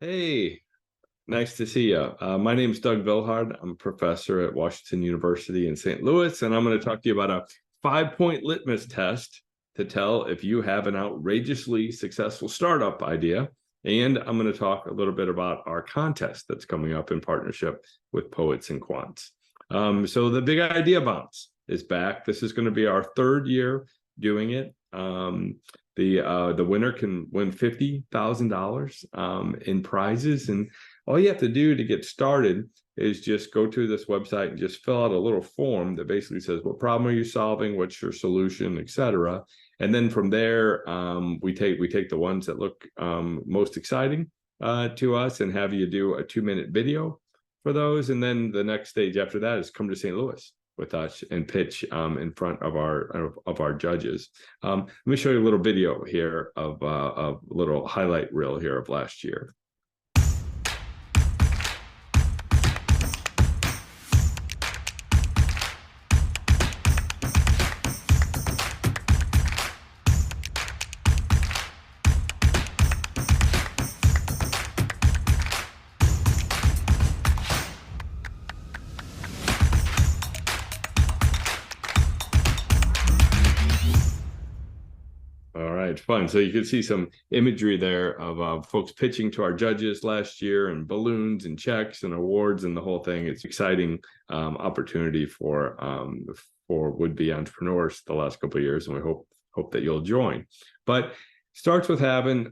Hey, nice to see you. My name is Doug Villhard. I'm a professor at Washington University in St. Louis, and I'm going to talk to you about a 5-point litmus test to tell if you have an outrageously successful startup idea. And I'm going to talk a little bit about our contest that's coming up in partnership with Poets and Quants. So the Big Idea Bounce is back. This is going to be our third year doing it. The winner can win $50,000 in prizes, and all you have to do to get started is just go to this website and just fill out a little form that basically says what problem are you solving, what's your solution, etc. And then from there, we take the ones that look most exciting to us and have you do a 2-minute video for those, and then the next stage after that is come to St. Louis with us and pitch in front of our judges. Let me show you a little video here of a little highlight reel here of last year. All right, fun. So you can see some imagery there of folks pitching to our judges last year, and balloons and checks and awards and the whole thing. It's exciting opportunity for would-be entrepreneurs the last couple of years, and we hope that you'll join. But starts with having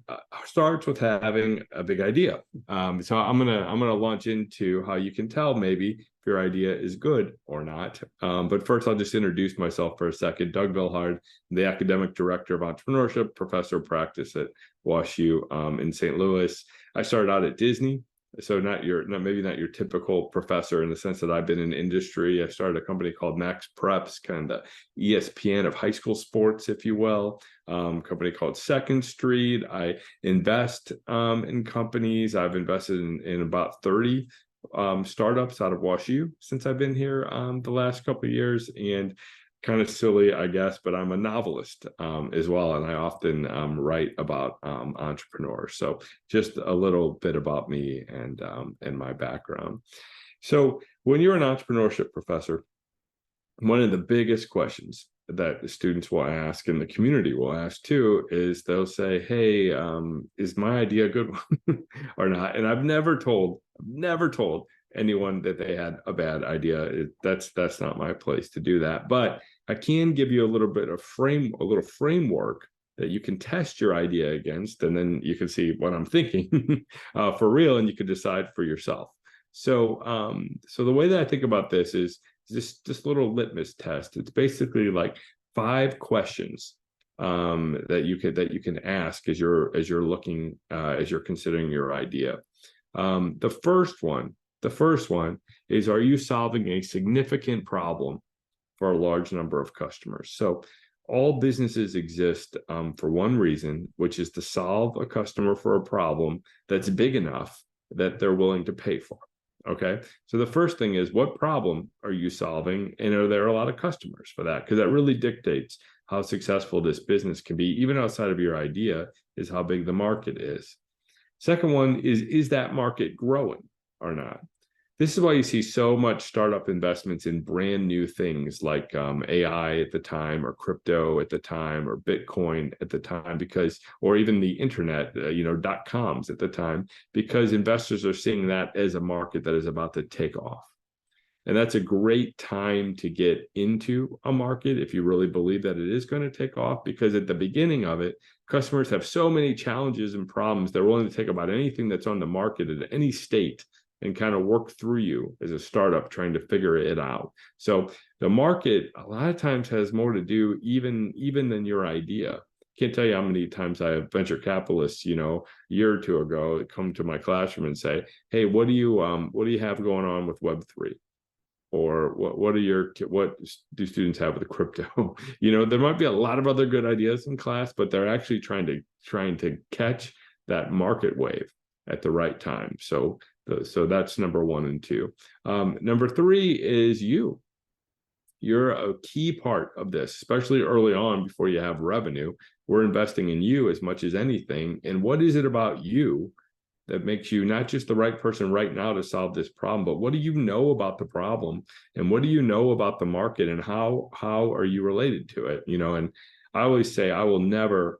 a big idea. So I'm gonna launch into how you can tell maybe if your idea is good or not. But first, I'll just introduce myself for a second. Doug Villhard, the academic director of entrepreneurship, professor of practice at WashU in St. Louis. I started out at Disney. So maybe not your typical professor in the sense that I've been in industry. I started a company called Max Preps, kind of the ESPN of high school sports, if you will. Company called Second Street. I invest in companies. I've invested in about 30 startups out of WashU since I've been here the last couple of years. And kind of silly, I guess, but I'm a novelist as well, and I often write about entrepreneurs. So just a little bit about me and my background. So when you're an entrepreneurship professor, one of the biggest questions that the students will ask and the community will ask too is they'll say, hey, is my idea a good one or not? And I've never told anyone that they had a bad idea. That's not my place to do that. But I can give you a little framework that you can test your idea against, and then you can see what I'm thinking for real, and you can decide for yourself. So, so the way that I think about this is this little litmus test. It's basically like 5 questions that you can ask as you're considering your idea. The first one is, are you solving a significant problem for a large number of customers? So all businesses exist for one reason, which is to solve a customer for a problem that's big enough that they're willing to pay for. Okay, so the first thing is, what problem are you solving, and are there a lot of customers for that? Because that really dictates how successful this business can be, even outside of your idea, is how big the market is. Second one is that market growing or not? This is why you see so much startup investments in brand new things like AI at the time, or crypto at the time, or Bitcoin at the time, or even the internet, .coms at the time, because investors are seeing that as a market that is about to take off. And that's a great time to get into a market if you really believe that it is going to take off, because at the beginning of it, customers have so many challenges and problems, they're willing to take about anything that's on the market at any state and kind of work through you as a startup trying to figure it out. So the market a lot of times has more to do even than your idea. Can't tell you how many times I have venture capitalists, a year or two ago, come to my classroom and say, hey, what do you have going on with Web3? Or what do students have with crypto? There might be a lot of other good ideas in class, but they're actually trying to catch that market wave at the right time. So that's number 1 and 2. Number 3 is you. You're a key part of this, especially early on before you have revenue. We're investing in you as much as anything. And what is it about you that makes you not just the right person right now to solve this problem, but what do you know about the problem, and what do you know about the market, and how are you related to it? And I always say I will never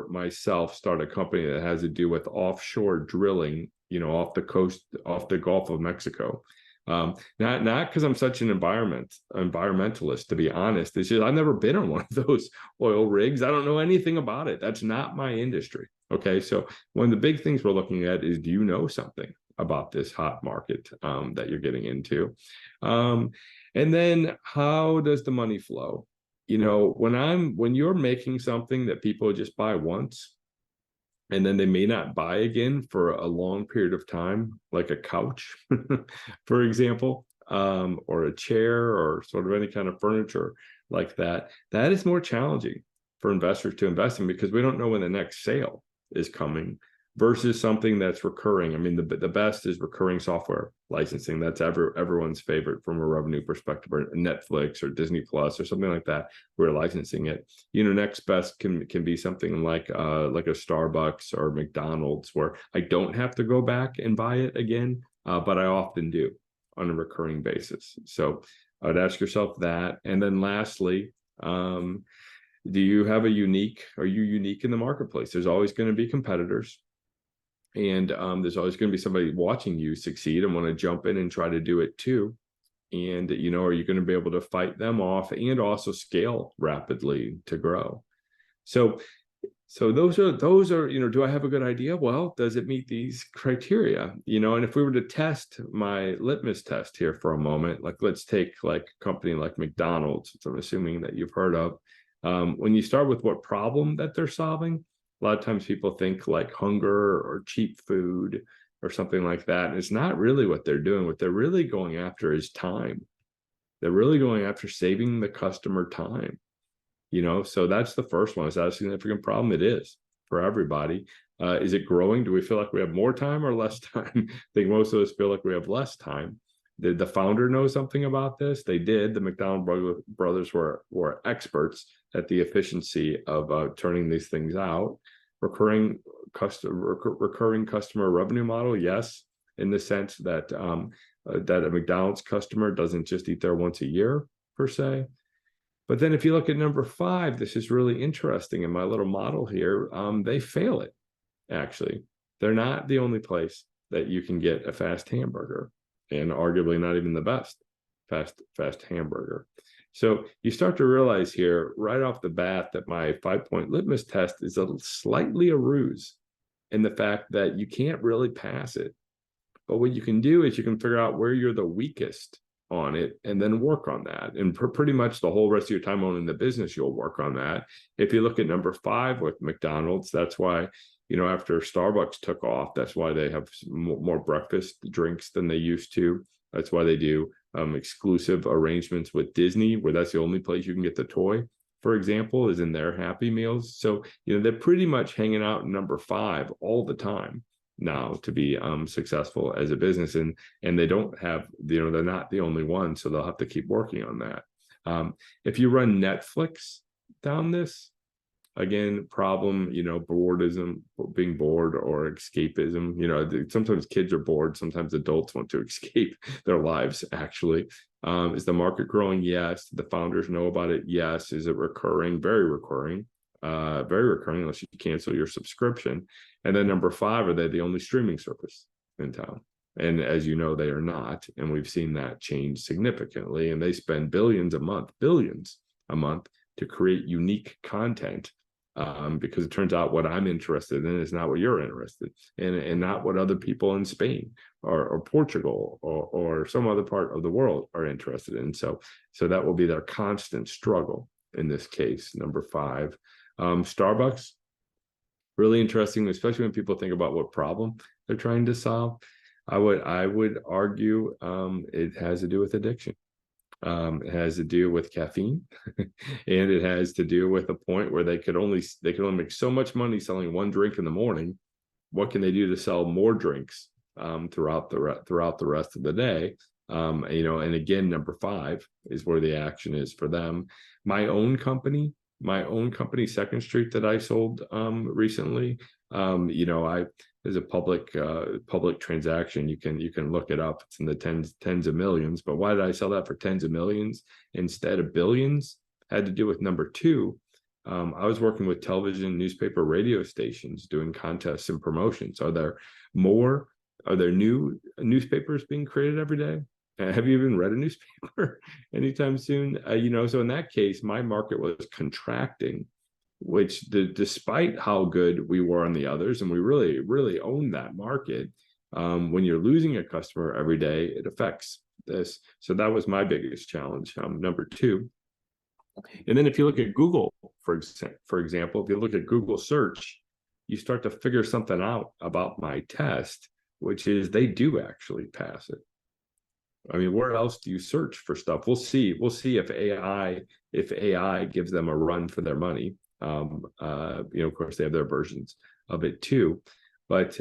myself start a company that has to do with offshore drilling, off the coast, off the Gulf of Mexico. Not because I'm such an environmentalist, to be honest. It's just I've never been on one of those oil rigs. I don't know anything about it. That's not my industry. Okay, so one of the big things we're looking at is, do you know something about this hot market that you're getting into? And then how does the money flow? When you're making something that people just buy once, and then they may not buy again for a long period of time, like a couch, for example, or a chair, or sort of any kind of furniture like that, that is more challenging for investors to invest in, because we don't know when the next sale is coming, versus something that's recurring. I mean, the best is recurring software licensing. That's everyone's favorite from a revenue perspective, or Netflix or Disney Plus or something like that. We're licensing it. Next best can be something like a Starbucks or McDonald's, where I don't have to go back and buy it again, but I often do on a recurring basis. So I would ask yourself that. And then lastly, are you unique in the marketplace? There's always going to be competitors. And there's always going to be somebody watching you succeed and want to jump in and try to do it too. And, are you going to be able to fight them off and also scale rapidly to grow? So those are, do I have a good idea? Well, does it meet these criteria? And if we were to test my litmus test here for a moment, like let's take like a company like McDonald's, which I'm assuming that you've heard of. When you start with what problem that they're solving, a lot of times people think like hunger or cheap food or something like that. And it's not really what they're doing. What they're really going after is time. They're really going after saving the customer time. So that's the first one. Is that a significant problem? It is for everybody. Is it growing? Do we feel like we have more time or less time? I think most of us feel like we have less time. Did the founder know something about this? They did. The McDonald brothers were experts at the efficiency of turning these things out. Recurring customer revenue model, yes, in the sense that that a McDonald's customer doesn't just eat there once a year per se. But then if you look at number 5, this is really interesting in my little model here. They fail it, actually. They're not the only place that you can get a fast hamburger, and arguably not even the best fast hamburger. So you start to realize here right off the bat that my 5-point litmus test is slightly a ruse, in the fact that you can't really pass it. But what you can do is you can figure out where you're the weakest on it and then work on that. And pretty much the whole rest of your time owning the business, you'll work on that. If you look at number 5 with McDonald's, that's why, after Starbucks took off, that's why they have more breakfast drinks than they used to. That's why they do exclusive arrangements with Disney, where that's the only place you can get the toy, for example, is in their Happy Meals. So, they're pretty much hanging out in number 5 all the time now to be successful as a business. And they don't have, they're not the only one, so they'll have to keep working on that. If you run Netflix down this, again, problem, boredism, being bored, or escapism. Sometimes kids are bored. Sometimes adults want to escape their lives, actually. Is the market growing? Yes. The founders know about it? Yes. Is it recurring? Very recurring. Very recurring, unless you cancel your subscription. And then number 5, are they the only streaming service in town? And as you know, they are not. And we've seen that change significantly. And they spend billions a month to create unique content. Because it turns out what I'm interested in is not what you're interested in, and not what other people in Spain or Portugal or some other part of the world are interested in. So that will be their constant struggle in this case, number 5. Starbucks, really interesting, especially when people think about what problem they're trying to solve. I would argue it has to do with addiction. It has to do with caffeine, and it has to do with a point where they could only make so much money selling one drink in the morning. What can they do to sell more drinks throughout the rest of the day? And again, number 5 is where the action is for them. My own company, Second Street, that I sold recently. is a public transaction. You can look it up. It's in the tens of millions. But why did I sell that for tens of millions instead of billions? Had to do with number two. I was working with television, newspaper, radio stations doing contests and promotions. Are there new newspapers being created every day? Have you even read a newspaper anytime soon? So in that case, my market was contracting, which despite how good we were on the others, and we really, really owned that market, when you're losing a customer every day, it affects this. So that was my biggest challenge, number two. And then if you look at Google, for example, if you look at Google search, you start to figure something out about my test, which is they do actually pass it. I mean, where else do you search for stuff? We'll see if AI gives them a run for their money. Of course, they have their versions of it too, but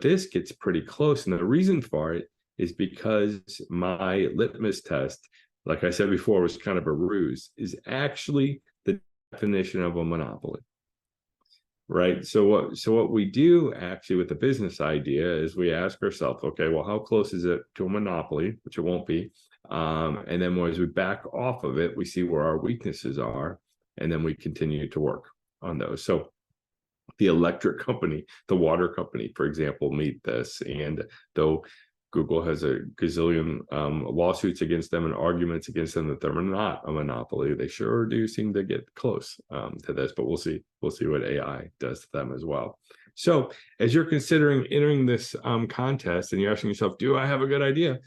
this gets pretty close. And the reason for it is because my litmus test, like I said before, was kind of a ruse, is actually the definition of a monopoly. Right. So what we do actually with the business idea is we ask ourselves, okay, well, how close is it to a monopoly, which it won't be. And then as we back off of it, we see where our weaknesses are, and then we continue to work on those. So the electric company, the water company, for example, meet this. And though Google has a gazillion lawsuits against them and arguments against them that they're not a monopoly, they sure do seem to get close to this, but we'll see what AI does to them as well. So as you're considering entering this contest and you're asking yourself, do I have a good idea?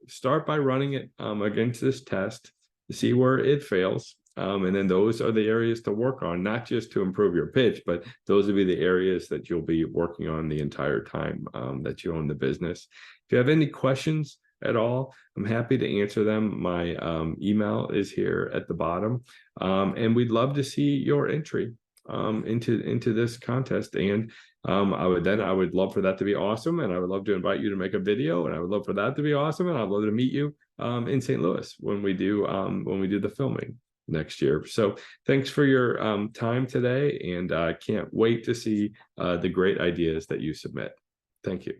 Start by running it against this test to see where it fails. And then those are the areas to work on, not just to improve your pitch, but those will be the areas that you'll be working on the entire time that you own the business. If you have any questions at all, I'm happy to answer them. My email is here at the bottom, and we'd love to see your entry into this contest. And I would love for that to be awesome, and I would love to invite you to make a video, and I would love for that to be awesome, and I'd love to meet you in St. Louis when we do the filming next year. So thanks for your time today, and I can't wait to see the great ideas that you submit. Thank you.